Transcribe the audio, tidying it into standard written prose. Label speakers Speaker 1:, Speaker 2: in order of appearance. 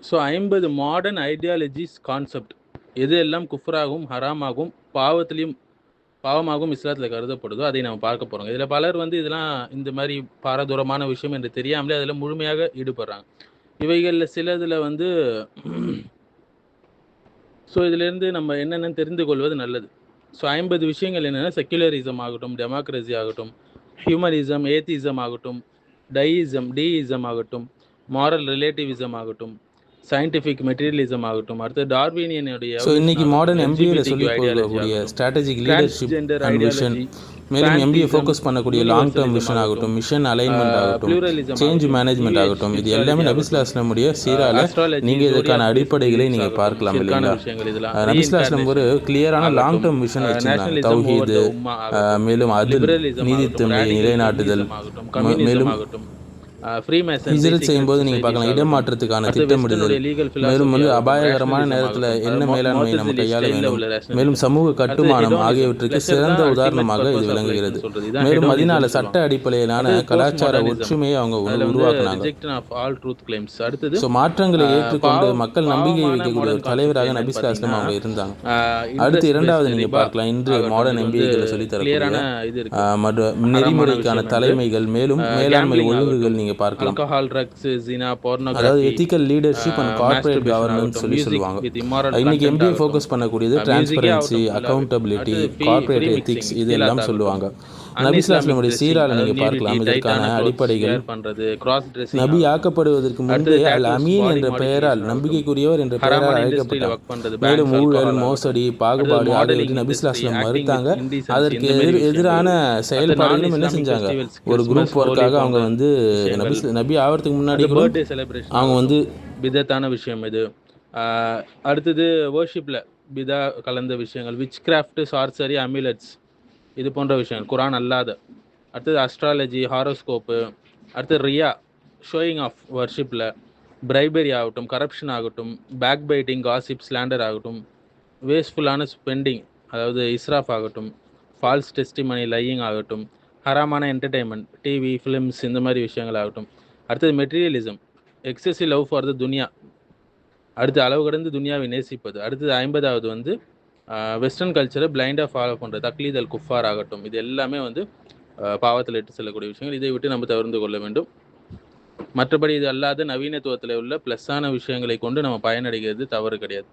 Speaker 1: So 50 modern ideologies concept எது எல்லாம் குஃப்ராகவும் ஹராமாகவும் பாவமாகவும் இஸ்லாத்தில் கருதப்படுதோ அதை நம்ம பார்க்க போகிறோம். இதில் பலர் வந்து இதெல்லாம் இந்த மாதிரி பாரதூரமான விஷயம் என்று தெரியாமலே அதில் முழுமையாக ஈடுபடுறாங்க. இவைகளில் சிலதில் வந்து ஸோ இதிலேருந்து நம்ம என்னென்னு தெரிந்து கொள்வது நல்லது. ஸோ 50 விஷயங்கள் என்னென்னா, செக்யுலரிசம் ஆகட்டும், டெமோக்ரஸி ஆகட்டும், ஹியூமனிசம், ஏத்திசம் ஆகட்டும், டீயிசம் ஆகட்டும், மாரல் ரிலேட்டிவிசம் ஆகட்டும், சயின்டிஃபிக் மெட்டீரியலிசம் ஆகட்டும், அடுத்து டார்வினியனுடைய
Speaker 2: ஸோ இன்றைக்கி மாடர்ன் எம்பிஏல சொல்லி கொடுக்கக்கூடிய ஸ்ட்ராட்டஜிக் லீடர்ஷிப் அண்ட் விஷன், மேலும் எம்பிஏ ஃபோக்கஸ் பண்ணக்கூடிய லாங் டேர்ம் விஷன் ஆகட்டும், மிஷன் அலைன்மெண்ட் ஆகட்டும், சேஞ்ச் மேனேஜ்மெண்ட் ஆகட்டும், இது எல்லாமே நபிஸ்ஸல்லல்லாஹு அலைஹி வஸல்லம் உடைய சீரால நீங்கள் இதுக்கான அடிப்படைகளை நீங்கள் பார்க்கலாம் இல்லைங்களா. நபிஸ்ஸல்லல்லாஹு அலைஹி வஸல்லம் ஒரு கிளியரான லாங் டேர்ம் விஷன் வச்சுருந்தாங்க. தௌஹீது, மேலும் அதில் நீதித்தன்மை நிலைநாட்டுதல், மேலும் ஹிஜ்ரத் செய்யும்போது நீங்கள் பார்க்கலாம் இடமாற்றத்துக்கான திட்டமிடுதல், மேலும் வந்து அபாயகரமான நேரத்தில் என்ன மேலாண்மை நம்ம கையாள வேண்டும், மேலும் சமூக கட்டுமானம் ஆகியவற்றுக்கு சிறந்த உதாரணமாக இது விளங்குகிறது. மேலும் அதனால சட்ட அடிப்படையிலான கலாச்சார ஒற்றுமையை அவங்க உருவாக்குனாங்க. ஸோ மாற்றங்களை ஏற்றுக்கொண்டு மக்கள் நம்பிக்கை வைக்கக்கூடிய ஒரு தலைவராக நபி ஸல்லல்லாஹு அலைஹி வஸல்லம் அவங்க இருந்தாங்க. அடுத்து இரண்டாவது நீங்கள் பார்க்கலாம், இன்று மாடர்ன் எம்பிஏக்களை சொல்லித்தரக்கூடிய நெறிமுறைக்கான தலைமைகள், மேலும் மேலாண்மை ஒழுங்குகள் நீங்கள் பார்க்கலாம். அதாவது ethical leadership and corporate governance சொல்லுவாங்க. இன்னைக்கு எம்பிஏ ஃபோக்கஸ் பண்ணக்கூடியது டிரான்ஸ்பரன்சி, அக்கௌண்டபிலிட்டி, கார்ப்பரேட் எத்திக்ஸ், இது எல்லாம் சொல்லுவாங்க. நபி ஸல்லல்லாஹு அலைஹி வஸல்லம் சீரால நீங்கள் பார்க்கலாம். இதற்கான அடிப்படைகள் நபி ஆக்கப்படுவதற்கு முன்பே அல் அமீன் என்ற பெயரால், நம்பிக்கைக்குரியவர் என்ற பெயரால் அழைக்கப்பட்டார். மேலும் ஊழல், மோசடி, பாகுபாடு ஆகியவற்றை நபி ஸல்லல்லாஹு அலைஹி வஸல்லம் மறுத்தாங்க. அதற்கு எதிரான செயல்பாடுகளும் என்ன செஞ்சாங்க, ஒரு குரூப் ஒர்க்காக அவங்க வந்து நபி ஆகிறதுக்கு முன்னாடி அவங்க வந்து
Speaker 1: பிதத்தான விஷயம் இது. அடுத்தது வர்ஷிப்பில் பிதா கலந்த விஷயங்கள், விச் கிராஃப்ட், சார்சரி, அமிலட்ஸ், இது போன்ற விஷயங்கள் குரான் அல்லாத. அடுத்தது அஸ்ட்ராலஜி, ஹாரோஸ்கோப்பு. அடுத்தது ரியா, ஷோயிங் ஆஃப் வர்ஷிப்பில், பிரைபரி ஆகட்டும், கரப்ஷன் ஆகட்டும், பேக் பைட்டிங், காசிப், ஸ்லாண்டர் ஆகட்டும், வேஸ்ட்ஃபுல்லான ஸ்பெண்டிங், அதாவது இஸ்ராஃப் ஆகட்டும், ஃபால்ஸ் டெஸ்டிமனி, லையிங் ஆகட்டும், ஹராமான என்டர்டெயின்மெண்ட், டிவி, ஃபிலிம்ஸ், இந்த மாதிரி விஷயங்கள் ஆகட்டும். அடுத்தது materialism, excessive love for the துனியா, அடுத்து அளவு கடந்து துனியாவை நேசிப்பது. அடுத்தது 50வது வந்து வெஸ்டர்ன் கல்ச்சரை பிளைண்டாக ஃபாலோ பண்ணுறது, தக்லீத் அல் குஃபார் ஆகட்டும். இது எல்லாமே வந்து பாவத்தில் இட்டு செல்லக்கூடிய விஷயங்கள். இதை விட்டு நம்ம தவிர்த்து கொள்ள வேண்டும். மற்றபடி இது அல்லாத நவீனத்துவத்தில் உள்ள ப்ளஸ்ஸான விஷயங்களை கொண்டு நம்ம பயனடைகிறது தவறு கிடையாது.